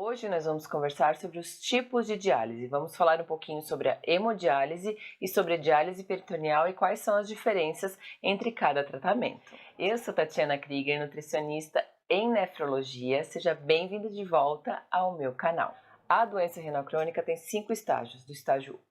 Hoje nós vamos conversar sobre os tipos de diálise. Vamos falar um pouquinho sobre a hemodiálise e sobre a diálise peritoneal e quais são as diferenças entre cada tratamento. Eu sou Tatiana Krieger, nutricionista em nefrologia. Seja bem-vindo de volta ao meu canal. A doença renal crônica tem 5 estágios,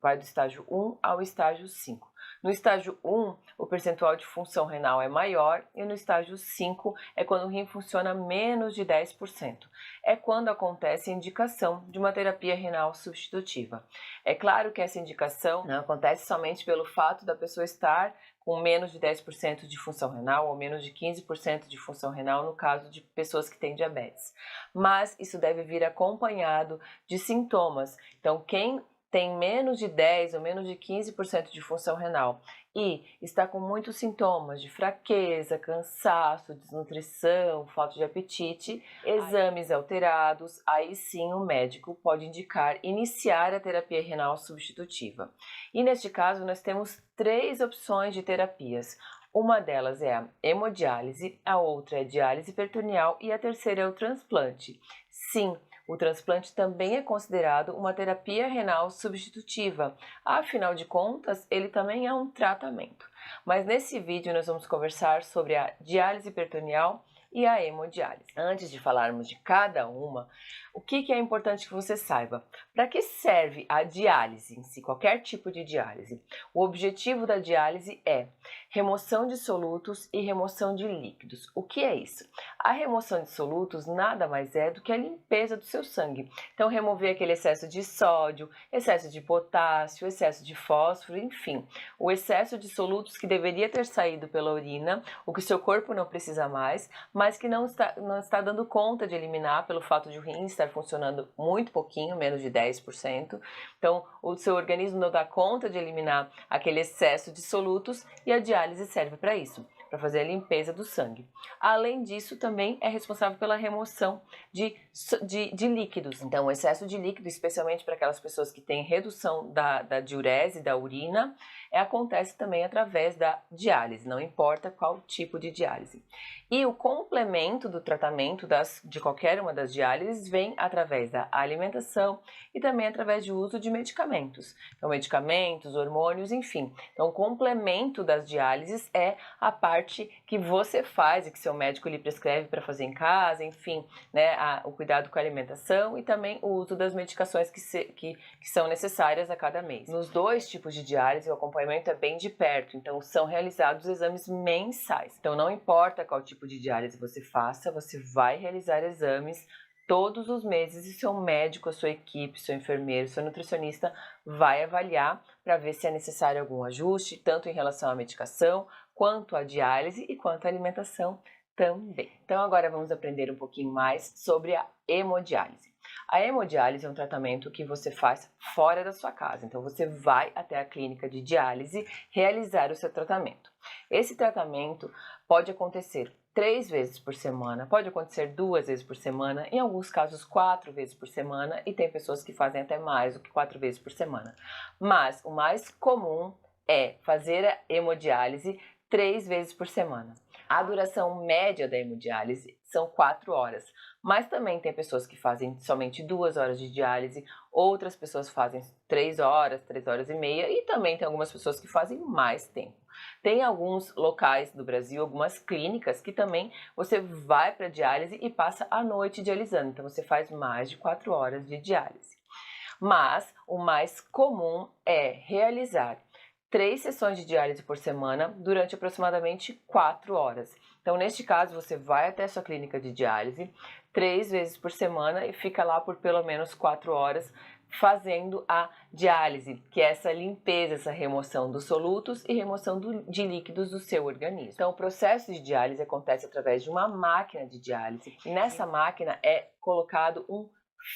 vai do estágio 1 ao estágio 5. No estágio 1, o percentual de função renal é maior e no estágio 5 é quando o rim funciona menos de 10%. É quando acontece a indicação de uma terapia renal substitutiva. É claro que essa indicação não acontece somente pelo fato da pessoa estar com menos de 10% de função renal ou menos de 15% de função renal no caso de pessoas que têm diabetes. Mas isso deve vir acompanhado de sintomas. Então, quem tem menos de 10 ou menos de 15% de função renal e está com muitos sintomas de fraqueza, cansaço, desnutrição, falta de apetite, exames alterados, aí sim o médico pode indicar iniciar a terapia renal substitutiva. E neste caso nós temos 3 opções de terapias. Uma delas é a hemodiálise, a outra é a diálise peritoneal e a terceira é o transplante. Sim, o transplante também é considerado uma terapia renal substitutiva. Afinal de contas, ele também é um tratamento. Mas nesse vídeo nós vamos conversar sobre a diálise peritoneal e a hemodiálise. Antes de falarmos de cada uma, o que é importante que você saiba? Para que serve a diálise em si, qualquer tipo de diálise? O objetivo da diálise é remoção de solutos e remoção de líquidos. O que é isso? A remoção de solutos nada mais é do que a limpeza do seu sangue. Então, remover aquele excesso de sódio, excesso de potássio, excesso de fósforo, enfim, o excesso de solutos que deveria ter saído pela urina, o que o seu corpo não precisa mais, mas que não está dando conta de eliminar pelo fato de o rim estar funcionando muito pouquinho, menos de 10%. Então, o seu organismo não dá conta de eliminar aquele excesso de solutos e a diálise serve para isso, para fazer a limpeza do sangue. Além disso, também é responsável pela remoção de líquidos. Então, o excesso de líquido, especialmente para aquelas pessoas que têm redução da diurese, da urina, acontece também através da diálise, não importa qual tipo de diálise. E o complemento do tratamento de qualquer uma das diálises vem através da alimentação e também através do uso de medicamentos. Então, medicamentos, hormônios, enfim. Então, o complemento das diálises é a parte que você faz e que seu médico lhe prescreve para fazer em casa, enfim, né, o cuidado com a alimentação e também o uso das medicações que são necessárias a cada mês. Nos 2 tipos de diálise, o acompanhamento é bem de perto, então são realizados exames mensais. Então, não importa qual tipo de diálise você faça, você vai realizar exames todos os meses e seu médico, a sua equipe, seu enfermeiro, seu nutricionista vai avaliar para ver se é necessário algum ajuste, tanto em relação à medicação, quanto à diálise e quanto à alimentação também. Então agora vamos aprender um pouquinho mais sobre a hemodiálise. A hemodiálise é um tratamento que você faz fora da sua casa, então você vai até a clínica de diálise realizar o seu tratamento. Esse tratamento pode acontecer 3 vezes por semana, pode acontecer 2 vezes por semana, em alguns casos 4 vezes por semana e tem pessoas que fazem até mais do que 4 vezes por semana. Mas o mais comum é fazer a hemodiálise 3 vezes por semana. A duração média da hemodiálise são 4 horas, mas também tem pessoas que fazem somente 2 horas de diálise, outras pessoas fazem 3 horas, 3 horas e meia e também tem algumas pessoas que fazem mais tempo. Tem alguns locais do Brasil, algumas clínicas que também você vai para diálise e passa a noite dialisando, então você faz mais de 4 horas de diálise. Mas o mais comum é realizar 3 sessões de diálise por semana durante aproximadamente 4 horas. Então, neste caso, você vai até a sua clínica de diálise 3 vezes por semana e fica lá por pelo menos 4 horas fazendo a diálise, que é essa limpeza, essa remoção dos solutos e remoção de líquidos do seu organismo. Então, o processo de diálise acontece através de uma máquina de diálise e nessa máquina é colocado um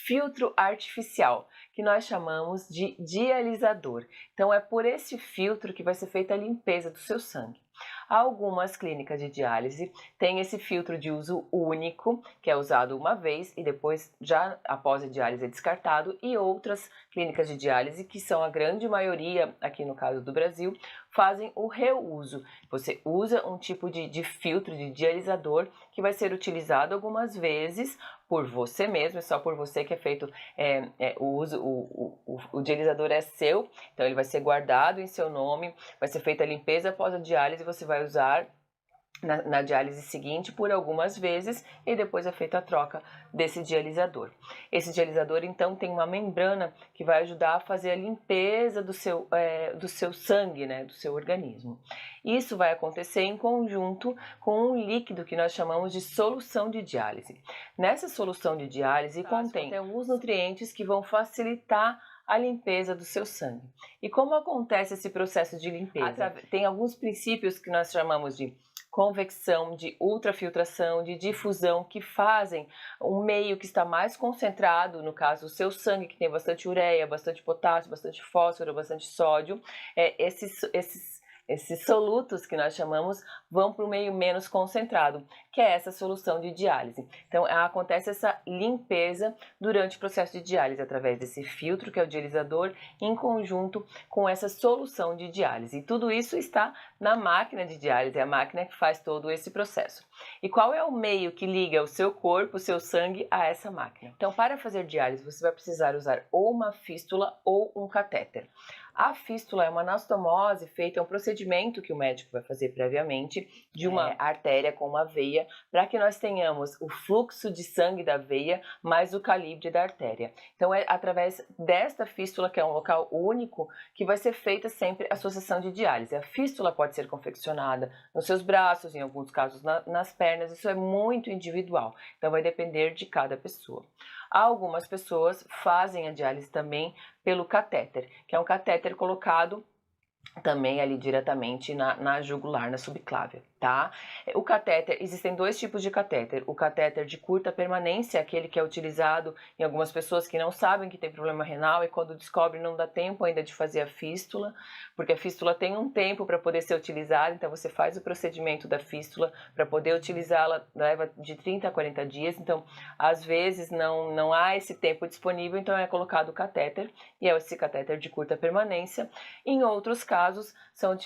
filtro artificial, que nós chamamos de dialisador. Então, é por esse filtro que vai ser feita a limpeza do seu sangue. Algumas clínicas de diálise têm esse filtro de uso único, que é usado uma vez e depois, já após a diálise, é descartado, e outras clínicas de diálise, que são a grande maioria aqui no caso do Brasil, fazem o reuso. Você usa um tipo de filtro, de dialisador, que vai ser utilizado algumas vezes por você mesmo, é só por você que é feito o uso, o dialisador é seu, então ele vai ser guardado em seu nome, vai ser feita a limpeza após a diálise e você vai usar na diálise seguinte por algumas vezes e depois é feita a troca desse dialisador. Esse dialisador então tem uma membrana que vai ajudar a fazer a limpeza do seu sangue, né, do seu organismo. Isso vai acontecer em conjunto com um líquido que nós chamamos de solução de diálise. Nessa solução de diálise contém alguns nutrientes que vão facilitar a limpeza do seu sangue. E como acontece esse processo de limpeza? Tem alguns princípios que nós chamamos de convecção, de ultrafiltração, de difusão, que fazem um meio que está mais concentrado, no caso o seu sangue, que tem bastante ureia, bastante potássio, bastante fósforo, bastante sódio, esses solutos que nós chamamos vão para o meio menos concentrado, que é essa solução de diálise. Então acontece essa limpeza durante o processo de diálise através desse filtro, que é o dialisador, em conjunto com essa solução de diálise. E tudo isso está na máquina de diálise, é a máquina que faz todo esse processo. E qual é o meio que liga o seu corpo, o seu sangue a essa máquina? Então, para fazer diálise, você vai precisar usar ou uma fístula ou um catéter. A fístula é uma anastomose feita, é um procedimento que o médico vai fazer previamente de uma artéria com uma veia, para que nós tenhamos o fluxo de sangue da veia mais o calibre da artéria. Então é através desta fístula, que é um local único, que vai ser feita sempre a sua sessão de diálise. A fístula pode ser confeccionada nos seus braços, em alguns casos nas pernas, isso é muito individual, então vai depender de cada pessoa. Algumas pessoas fazem a diálise também pelo catéter, que é um catéter colocado também ali diretamente na jugular, na subclávia, tá? O catéter, existem dois tipos de catéter. O catéter de curta permanência, aquele que é utilizado em algumas pessoas que não sabem que tem problema renal e quando descobrem não dá tempo ainda de fazer a fístula, porque a fístula tem um tempo para poder ser utilizada, então você faz o procedimento da fístula para poder utilizá-la, leva de 30 a 40 dias, então às vezes não há esse tempo disponível, então é colocado o catéter, e é esse catéter de curta permanência. Em outros casos,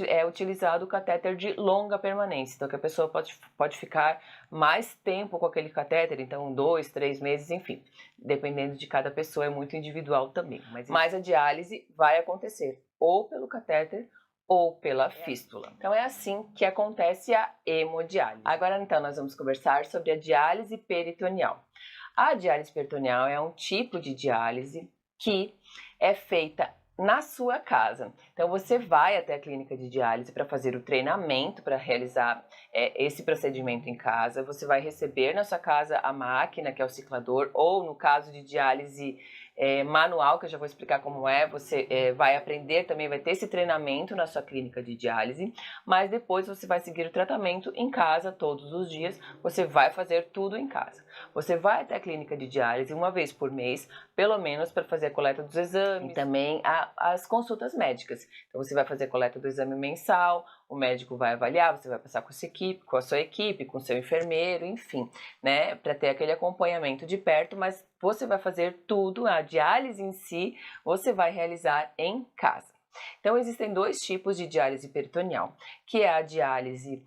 é utilizado o catéter de longa permanência, então que a pessoa pode ficar mais tempo com aquele catéter, então 2, 3 meses, enfim, dependendo de cada pessoa, é muito individual também. Mas a diálise vai acontecer ou pelo catéter ou pela fístula. Então é assim que acontece a hemodiálise. Agora então nós vamos conversar sobre a diálise peritoneal. A diálise peritoneal é um tipo de diálise que é feita na sua casa. Então você vai até a clínica de diálise para fazer o treinamento, para realizar esse procedimento em casa. Você vai receber na sua casa a máquina, que é o ciclador, ou no caso de diálise manual, que eu já vou explicar como é, você vai aprender também, vai ter esse treinamento na sua clínica de diálise, mas depois você vai seguir o tratamento em casa todos os dias, você vai fazer tudo em casa. Você vai até a clínica de diálise uma vez por mês, pelo menos para fazer a coleta dos exames e também as consultas médicas. Então você vai fazer a coleta do exame mensal, o médico vai avaliar, você vai passar com a sua equipe, com o seu enfermeiro, enfim, né, para ter aquele acompanhamento de perto, mas você vai fazer tudo, a diálise em si, você vai realizar em casa. Então existem dois tipos de diálise peritoneal, que é a diálise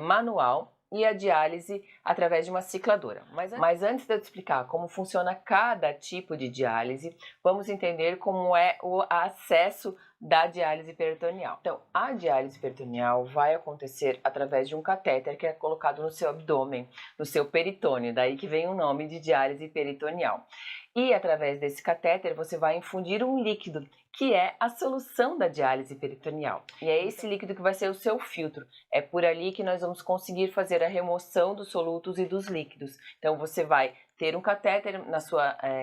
manual e a diálise através de uma cicladora. Mas antes de eu te explicar como funciona cada tipo de diálise, vamos entender como é o acesso da diálise peritoneal. Então, a diálise peritoneal vai acontecer através de um catéter que é colocado no seu abdômen, no seu peritônio, daí que vem o nome de diálise peritoneal. E através desse catéter você vai infundir um líquido, que é a solução da diálise peritoneal. E é esse líquido que vai ser o seu filtro. É por ali que nós vamos conseguir fazer a remoção dos solutos e dos líquidos. Então você vai ter um catéter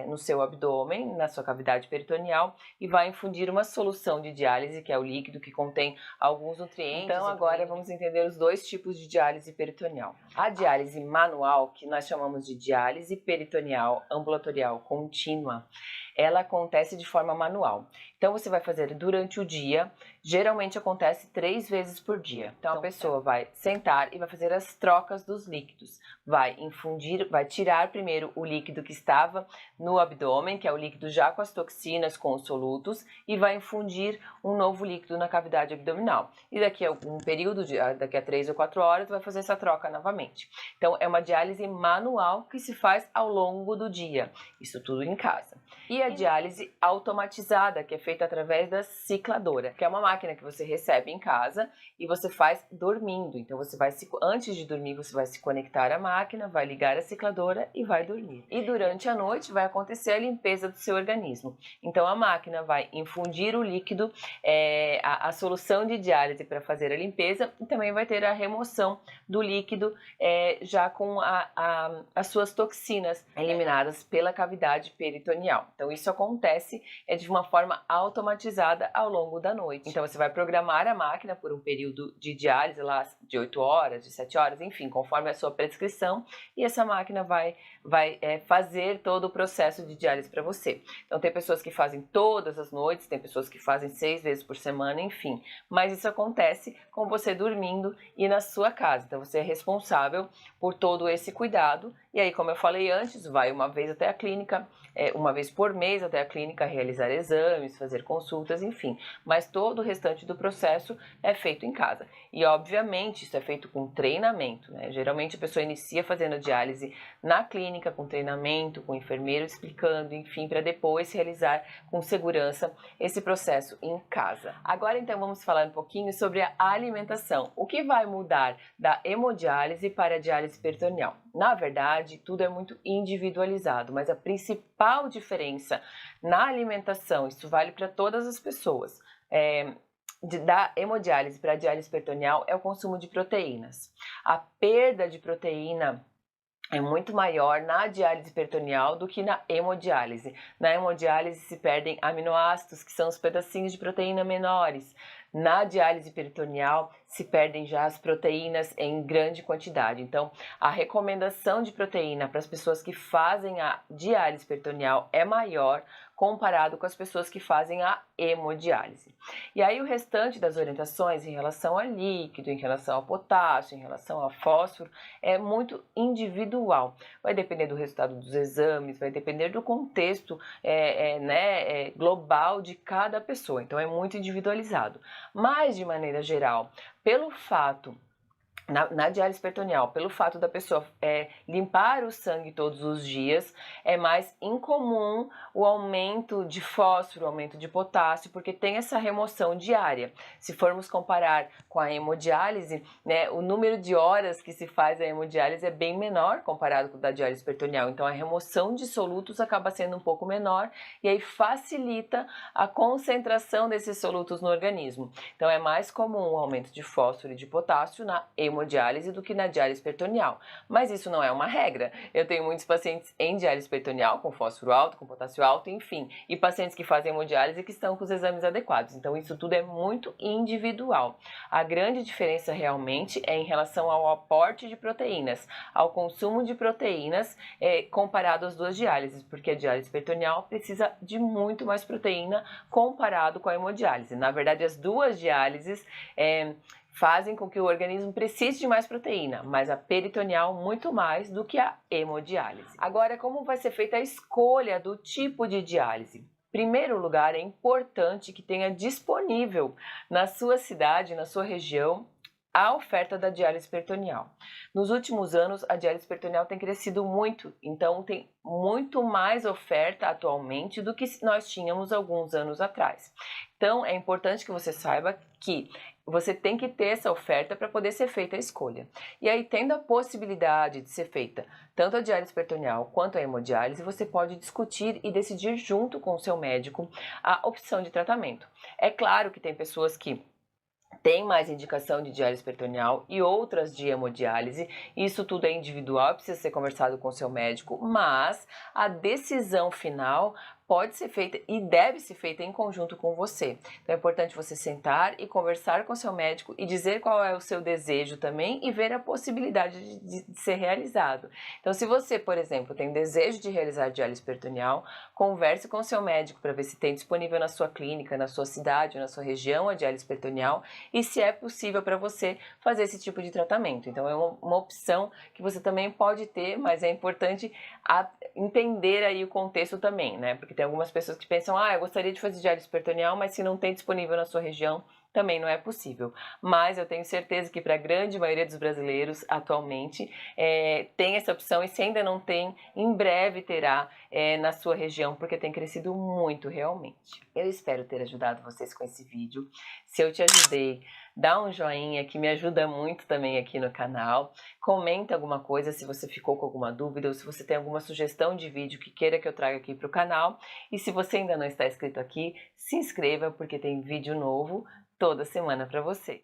no seu abdômen, na sua cavidade peritoneal, e vai infundir uma solução de diálise, que é o líquido que contém alguns nutrientes. Então agora vamos entender os dois tipos de diálise peritoneal. A diálise manual, que nós chamamos de diálise peritoneal ambulatorial contínua, ela acontece de forma manual. Então você vai fazer durante o dia, geralmente acontece 3 vezes por dia. Então a pessoa vai sentar e vai fazer as trocas dos líquidos. Vai infundir, vai tirar primeiro o líquido que estava no abdômen, que é o líquido já com as toxinas, com os solutos, e vai infundir um novo líquido na cavidade abdominal. E daqui a um período, daqui a 3 ou 4 horas, vai fazer essa troca novamente. Então é uma diálise manual que se faz ao longo do dia. Isso tudo em casa. E a diálise automatizada, que é feita através da cicladora, que é uma máquina que você recebe em casa e você faz dormindo. Então você vai antes de dormir, você vai se conectar à máquina, vai ligar a cicladora e vai dormir. E durante a noite vai acontecer a limpeza do seu organismo. Então a máquina vai infundir o líquido, a solução de diálise para fazer a limpeza, e também vai ter a remoção do líquido já com as suas toxinas eliminadas pela cavidade peritoneal. Então isso acontece de uma forma automatizada ao longo da noite. Então você vai programar a máquina por um período de diálise lá de 8 horas, de 7 horas, enfim, conforme a sua prescrição, e essa máquina vai fazer todo o processo de diálise para você. Então tem pessoas que fazem todas as noites, tem pessoas que fazem 6 vezes por semana, enfim, mas isso acontece com você dormindo e na sua casa. Então você é responsável por todo esse cuidado. E aí, como eu falei antes, vai uma vez até a clínica, uma vez por mês até a clínica realizar exames, fazer consultas, enfim. Mas todo o restante do processo é feito em casa. E, obviamente, isso é feito com treinamento, né? Geralmente a pessoa inicia fazendo diálise na clínica, com treinamento, com o enfermeiro explicando, enfim, para depois realizar com segurança esse processo em casa. Agora, então, vamos falar um pouquinho sobre a alimentação. O que vai mudar da hemodiálise para a diálise peritoneal? Na verdade, tudo é muito individualizado, mas a principal diferença na alimentação, isso vale para todas as pessoas, da hemodiálise para a diálise peritoneal é o consumo de proteínas. A perda de proteína é muito maior na diálise peritoneal do que na hemodiálise. Na hemodiálise se perdem aminoácidos, que são os pedacinhos de proteína menores. Na diálise peritoneal se perdem já as proteínas em grande quantidade. Então, a recomendação de proteína para as pessoas que fazem a diálise peritoneal é maior comparado com as pessoas que fazem a hemodiálise. E aí o restante das orientações em relação a líquido, em relação ao potássio, em relação ao fósforo, é muito individual. Vai depender do resultado dos exames, vai depender do contexto global de cada pessoa. Então é muito individualizado. Mas, de maneira geral, pelo fato na diálise peritoneal, pelo fato da pessoa limpar o sangue todos os dias, é mais incomum o aumento de fósforo, o aumento de potássio, porque tem essa remoção diária. Se formos comparar com a hemodiálise, né, o número de horas que se faz a hemodiálise é bem menor comparado com o da diálise peritoneal. Então a remoção de solutos acaba sendo um pouco menor e aí facilita a concentração desses solutos no organismo. Então é mais comum o aumento de fósforo e de potássio na hemodiálise do que na diálise peritoneal. Mas isso não é uma regra. Eu tenho muitos pacientes em diálise peritoneal com fósforo alto, com potássio alto, enfim, e pacientes que fazem hemodiálise que estão com os exames adequados. Então isso tudo é muito individual. A grande diferença realmente é em relação ao aporte de proteínas, ao consumo de proteínas comparado às duas diálises, porque a diálise peritoneal precisa de muito mais proteína comparado com a hemodiálise. Na verdade, as duas diálises fazem com que o organismo precise de mais proteína, mas a peritoneal muito mais do que a hemodiálise. Agora, como vai ser feita a escolha do tipo de diálise? Em primeiro lugar, é importante que tenha disponível na sua cidade, na sua região, a oferta da diálise peritoneal. Nos últimos anos, a diálise peritoneal tem crescido muito, então tem muito mais oferta atualmente do que nós tínhamos alguns anos atrás. Então, é importante que você saiba que você tem que ter essa oferta para poder ser feita a escolha. E aí, tendo a possibilidade de ser feita tanto a diálise peritoneal quanto a hemodiálise, você pode discutir e decidir junto com o seu médico a opção de tratamento. É claro que tem pessoas que tem mais indicação de diálise peritoneal e outras de hemodiálise. Isso tudo é individual, precisa ser conversado com o seu médico, mas a decisão final pode ser feita e deve ser feita em conjunto com você. Então é importante você sentar e conversar com seu médico e dizer qual é o seu desejo também e ver a possibilidade de ser realizado. Então, se você, por exemplo, tem desejo de realizar diálise peritoneal, converse com seu médico para ver se tem disponível na sua clínica, na sua cidade ou na sua região a diálise peritoneal e se é possível para você fazer esse tipo de tratamento. Então, é uma opção que você também pode ter, mas é importante entender aí o contexto também, né? Porque tem algumas pessoas que pensam, eu gostaria de fazer diálise peritoneal, mas se não tem disponível na sua região, também não é possível. Mas eu tenho certeza que para a grande maioria dos brasileiros, atualmente, tem essa opção e se ainda não tem, em breve terá na sua região, porque tem crescido muito realmente. Eu espero ter ajudado vocês com esse vídeo. Se eu te ajudei, dá um joinha que me ajuda muito também aqui no canal. Comenta alguma coisa se você ficou com alguma dúvida ou se você tem alguma sugestão de vídeo que queira que eu traga aqui para o canal. E se você ainda não está inscrito aqui, se inscreva porque tem vídeo novo toda semana para você.